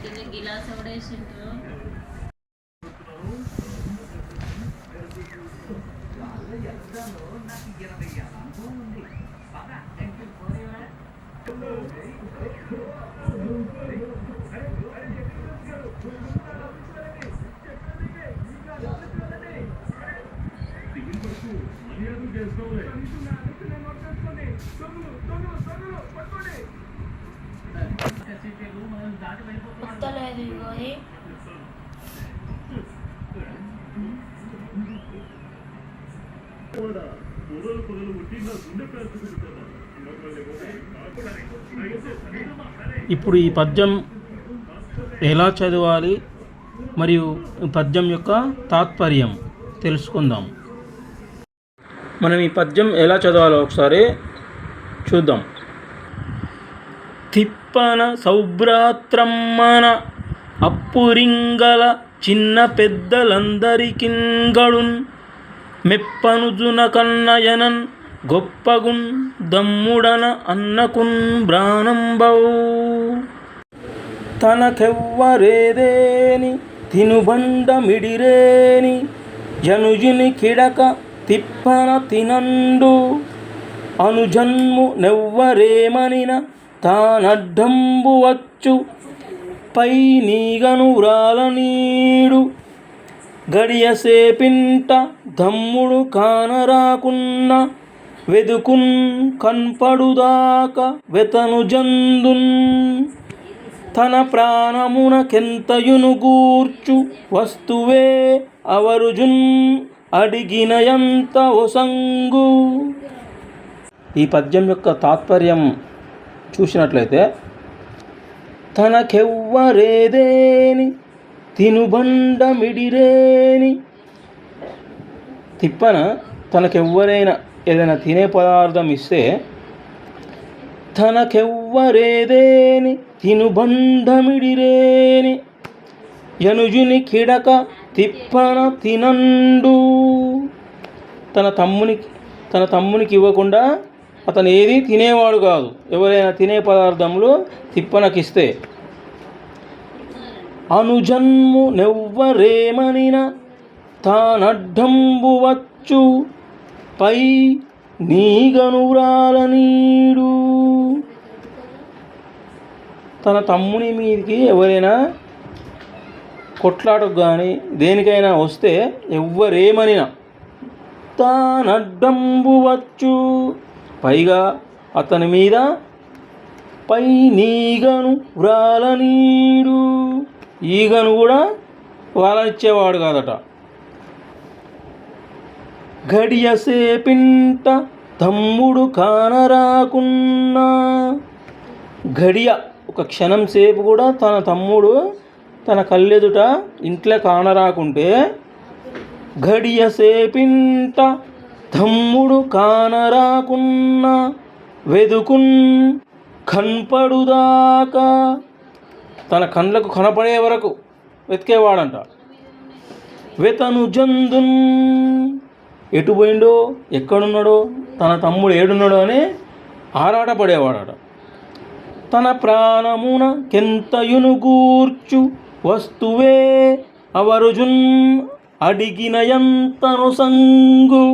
ఇది గిలాస్ ఎవడేసిండ్రు. ఇప్పుడు ఈ పద్యం ఎలా చదవాలి మరియు పద్యం యొక్క తాత్పర్యం తెలుసుకుందాం. మనం ఈ పద్యం ఎలా చదవాలో ఒకసారి చూద్దాం. తిప్పన సౌభ్రాత్రమ్మన అప్పురింగల చిన్న పెద్దలందరికింగడున్ మెప్పనుజున కన్నయనన్ గొప్పగున్ దమ్ముడన అన్నకున్ బ్రానంబౌ తనకెవ్వరేదేని తినుబండమిడిరేని జనుజిని కిడక తిప్పన తినండు అనుజన్ము నెవ్వరేమనిన తానడ్డంబు వచ్చు పై నీగను వ్రాలనీడు గడియసేపింట దమ్ముడు కానరాకున్న వెదుకున్ కన్పడుదాక వెతను జందున్ తన ప్రాణమునకెంతయును గూర్చు వస్తువే అవరుజున్ అడిగినయంత ఒసంగు. ఈ పద్యం యొక్క తాత్పర్యం చూసినట్లయితే, తనకెవ్వరేదేని తినుబండమిడిరేని, తిప్పన తనకెవ్వరైనా ఏదైనా తినే పదార్థం ఇస్తే తనకెవ్వరేదేని తినుబండమిడిరేని యనుజుని కిడక తిప్పన తినండు. తన తమ్మునికి ఇవ్వకుండా అతను ఏది తినేవాడు కాదు. ఎవరైనా తినే పదార్థములు తిప్పనకిస్తే అనుజన్ము నెవ్వరేమనిన తానడ్డంబు వచ్చు పై నీగనురాలనీడు. తన తమ్ముని మీదకి ఎవరైనా కొట్లాటకు కానీ దేనికైనా వస్తే ఎవ్వరేమనినా తానడ్డంబు వచ్చు, పైగా అతని మీద పై నీగను వ్రాలనీడు, ఈగను కూడా వ్రాలనిచ్చేవాడు కాదట. గడియసేపింట తమ్ముడు కానరాకున్నా, గడియ ఒక క్షణం సేపు కూడా తన తమ్ముడు తన కళ్ళెదుట ఇంట్లో కానరాకుంటే గడియసేపింట తమ్ముడు కానరాకున్నా వెదుకున్ కన్పడుదాకా, తన కళ్ళకు కనపడే వరకు వెతికేవాడంట. వెతను జందున్, ఎటు పోయిండో ఎక్కడున్నాడో తన తమ్ముడు ఏడున్నాడో అని ఆరాటపడేవాడట. తన ప్రాణమున కెంతయును గూర్చు వస్తువే అవరుజున్ అడిగినయంతను సంగు.